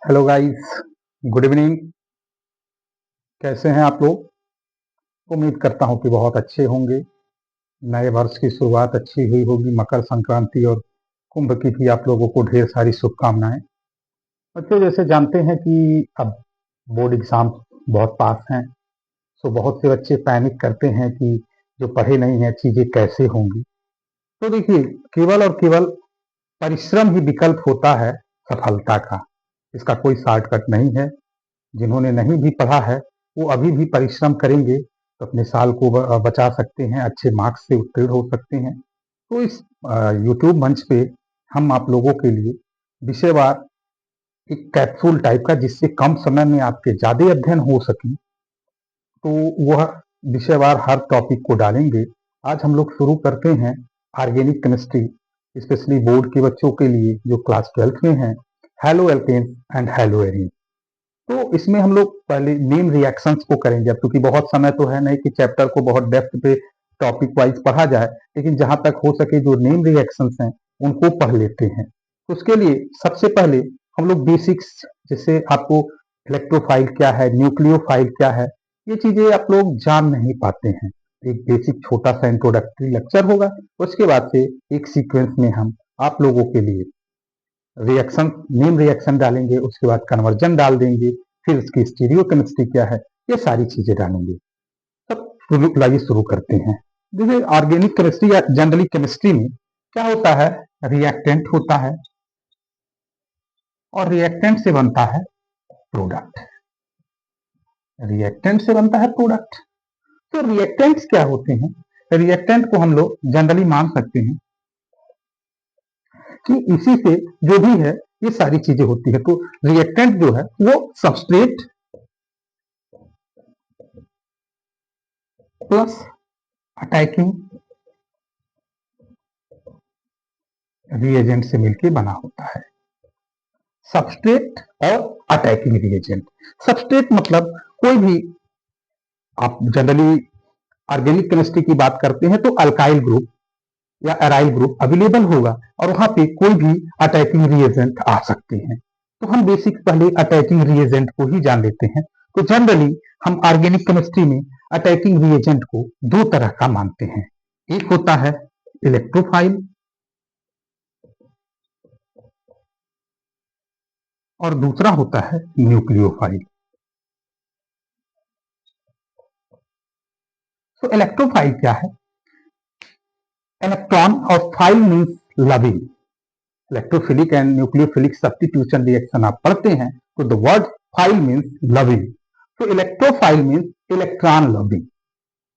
Hello guys, good evening. कैसे हैं आप लोग? उम्मीद करता हूं कि बहुत अच्छे होंगे। नए वर्ष की शुरुआत अच्छी हुई होगी। मकर संक्रांति और कुंभ की भी आप लोगों को ढेर सारी शुभकामनाएं। बच्चों, जैसे जानते हैं कि अब बोर्ड एग्जाम बहुत पास हैं, तो बहुत से बच्चे पैनिक करते हैं कि जो पढ़े नहीं हैं चीजें कैसे होंगी। तो देखिए, केवल और केवल परिश्रम ही विकल्प होता है सफलता का। इसका कोई शॉर्टकट नहीं है। जिन्होंने नहीं भी पढ़ा है वो अभी भी परिश्रम करेंगे तो अपने साल को बचा सकते हैं, अच्छे मार्क्स से उत्तीर्ण हो सकते हैं। तो इस यूट्यूब मंच पे हम आप लोगों के लिए विषयवार एक कैप्सूल टाइप का, जिससे कम समय में आपके ज़्यादा अध्ययन हो सके, तो वह विषयवार हर टॉपिक को डालेंगे। आज हम लोग शुरू करते हैं ऑर्गेनिक केमिस्ट्री, स्पेशली बोर्ड के बच्चों के लिए जो क्लास 12th में हैं, hello alkanes and hello arenes. तो इसमें हम लोग पहले नेम रिएक्शंस को करेंगे। अब क्योंकि बहुत समय तो है नहीं कि चैप्टर को बहुत डेप्थ पे टॉपिक वाइज पढ़ा जाए, लेकिन जहां तक हो सके जो नेम रिएक्शंस हैं उनको पढ़ लेते हैं। तो उसके लिए सबसे पहले हम लोग बेसिक्स, जैसे आपको इलेक्ट्रोफाइल क्या है, न्यूक्लियोफाइल क्या है, ये चीजें आप लोग जान नहीं पाते हैं। एक बेसिक छोटा सा इंट्रोडक्टरी लेक्चर होगा, उसके बाद से एक सीक्वेंस में हम आप लोगों के लिए रिएक्शन, नेम रिएक्शन डालेंगे, उसके बाद कन्वर्जन डाल देंगे, फिर उसकी स्टीरियो केमिस्ट्री क्या है, ये सारी चीजें डालेंगे। तब लाइए शुरू करते हैं। जैसे ऑर्गेनिक केमिस्ट्री या जनरली केमिस्ट्री में क्या होता है, रिएक्टेंट होता है और रिएक्टेंट से बनता है प्रोडक्ट। रिएक्टेंट से बनता है प्रोडक्ट। तो रिएक्टेंट्स क्या होते हैं? रिएक्टेंट को हम लोग जनरली मान सकते हैं कि इसी से जो भी है ये सारी चीजें होती है। तो रिएक्टेंट जो है वो सबस्ट्रेट प्लस अटैकिंग रिएजेंट से मिलकर बना होता है। सबस्ट्रेट और अटैकिंग रिएजेंट। सबस्ट्रेट मतलब कोई भी, आप जनरली ऑर्गेनिक केमिस्ट्री की बात करते हैं तो अल्काइल ग्रुप या एराइल ग्रुप अवेलेबल होगा और वहां पे कोई भी अटैकिंग रिएजेंट आ सकते हैं। तो हम बेसिक पहले अटैकिंग रिएजेंट को ही जान लेते हैं। तो जनरली हम ऑर्गेनिक केमिस्ट्री में अटैकिंग रिएजेंट को दो तरह का मानते हैं। एक होता है इलेक्ट्रोफाइल और दूसरा होता है न्यूक्लियोफाइल। तो इलेक्ट्रोफाइल क्या है? इलेक्ट्रॉन और file means loving. Electrophilic and nucleophilic substitution reaction आप पढ़ते हैं तो the word file means loving. तो इलेक्ट्रोफाइल मीन्स इलेक्ट्रॉन लविंग।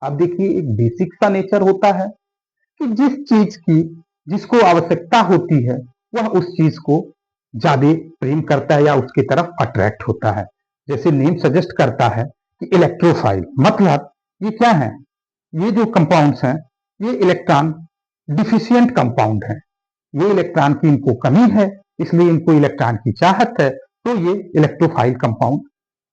अब देखिए, एक बेसिक सा नेचर होता है कि जिस चीज की जिसको आवश्यकता होती है वह उस चीज को ज्यादा प्रेम करता है या उसकी तरफ अट्रैक्ट होता है। जैसे नेम सजेस्ट करता है कि इलेक्ट्रोफाइल मतलब ये क्या है, ये जो कंपाउंड्स हैं ये इलेक्ट्रॉन डिफिशियंट कंपाउंड हैं। ये इलेक्ट्रॉन की इनको कमी है, इसलिए इनको इलेक्ट्रॉन की चाहत है, तो ये इलेक्ट्रोफाइल कंपाउंड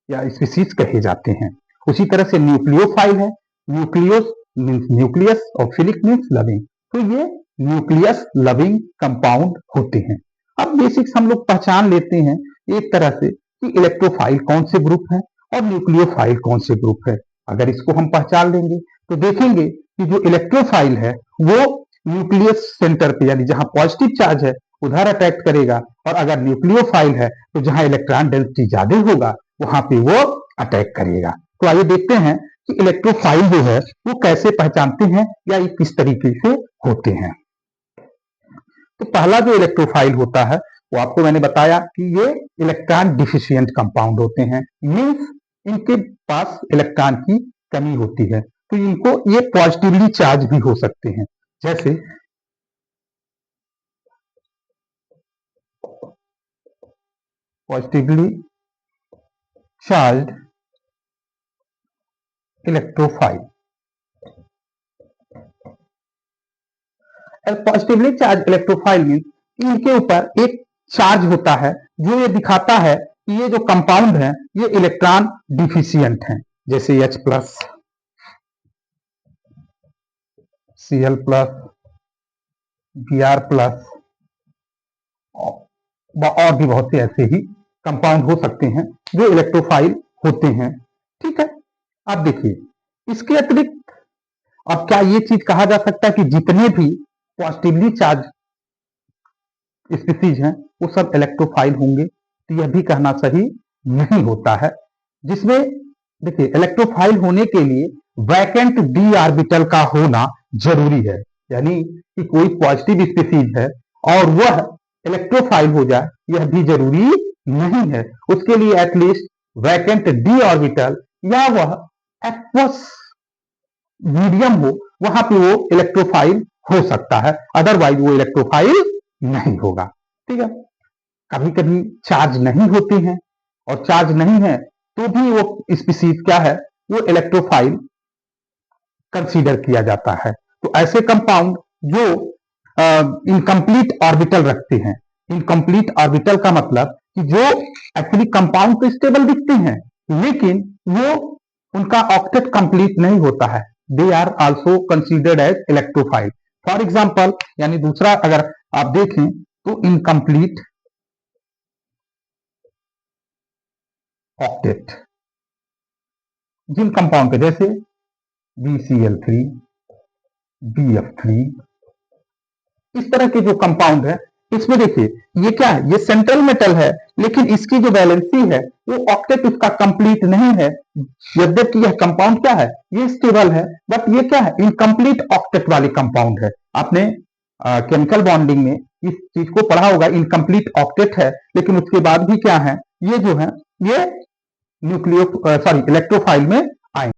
या स्पीसीज कहे जाते हैं। उसी तरह से न्यूक्लियोफाइल है। न्यूक्लियोस मीन्स न्यूक्लियस और फिलिक मीन्स लविंग। तो ये न्यूक्लियस लविंग कंपाउंड होते हैं। अब बेसिक्स हम लोग पहचान लेते हैं एक तरह से कि इलेक्ट्रोफाइल कौन से ग्रुप है और न्यूक्लियोफाइल कौन से ग्रुप है। अगर इसको हम पहचान लेंगे तो देखेंगे कि जो इलेक्ट्रोफाइल है वो न्यूक्लियस सेंटर पे, यानी जहां पॉजिटिव चार्ज है उधर अटैक करेगा, और अगर न्यूक्लियोफाइल है तो जहां इलेक्ट्रॉन डेंसिटी ज्यादा होगा वहां पे वो अटैक करेगा। तो आइए देखते हैं कि इलेक्ट्रोफाइल जो है वो कैसे पहचानते हैं या ये किस तरीके से होते हैं। तो पहला जो इलेक्ट्रोफाइल होता है वो आपको मैंने बताया कि ये इलेक्ट्रॉन डिफिशियंट कंपाउंड होते हैं। मीन्स इनके पास इलेक्ट्रॉन की कमी होती है, तो इनको ये पॉजिटिवली चार्ज भी हो सकते हैं। जैसे positively charge electrophile. Positively charge electrophile mean इनके ऊपर एक चार्ज होता है जो ये दिखाता है कि ये जो कंपाउंड है ये इलेक्ट्रॉन डिफिशियंट है। जैसे H plus, Cl plus, Br plus और भी बहुत से ऐसे ही कंपाउंड हो सकते हैं जो इलेक्ट्रोफाइल होते हैं। ठीक है, अब देखिए इसके अतिरिक्त अब क्या ये चीज कहा जा सकता है कि जितने भी पॉजिटिवली चार्ज स्पीसीज हैं वो सब इलेक्ट्रोफाइल होंगे? तो यह भी कहना सही नहीं होता है। जिसमें देखिए इलेक्ट्रोफाइल होने के लिए वैकेंट डी ऑर्बिटल का होना जरूरी है, यानी कि कोई पॉजिटिव स्पीसीज है और वह इलेक्ट्रोफाइल हो जाए यह भी जरूरी नहीं है। उसके लिए एटलीस्ट वैकेंट डी ऑर्बिटल या वह एक्वस मीडियम हो, वहां पे वो इलेक्ट्रोफाइल हो सकता है, अदरवाइज वो इलेक्ट्रोफाइल नहीं होगा। ठीक है, कभी कभी चार्ज नहीं होते हैं और चार्ज नहीं है तो भी वो स्पीसीज क्या है, वो इलेक्ट्रोफाइल कंसीडर किया जाता है। तो ऐसे कंपाउंड जो इनकम्प्लीट ऑर्बिटल रखते हैं, इनकम्प्लीट ऑर्बिटल का मतलब कि जो एक्चुअली कंपाउंड तो स्टेबल दिखते हैं लेकिन वो उनका ऑक्टेट कंप्लीट नहीं होता है, they are also considered as electrophile. For example, यानी दूसरा अगर आप देखें तो इनकम्प्लीट ऑक्टेट जिन कंपाउंड के जैसे BCl3, BF3, इस तरह के जो कंपाउंड है इसमें देखिए ये क्या है, ये सेंट्रल मेटल है लेकिन इसकी जो वैलेंसी है वो ऑक्टेट इसका कंप्लीट नहीं है। यद्यपि यह कंपाउंड क्या है, ये स्टेबल है, बट ये क्या है, इनकम्प्लीट ऑक्टेट वाली कंपाउंड है। आपने केमिकल बॉन्डिंग में इस चीज को पढ़ा होगा, इनकम्प्लीट ऑक्टेट है लेकिन उसके बाद भी क्या है, ये जो है ये न्यूक्लियो सॉरी इलेक्ट्रोफाइल में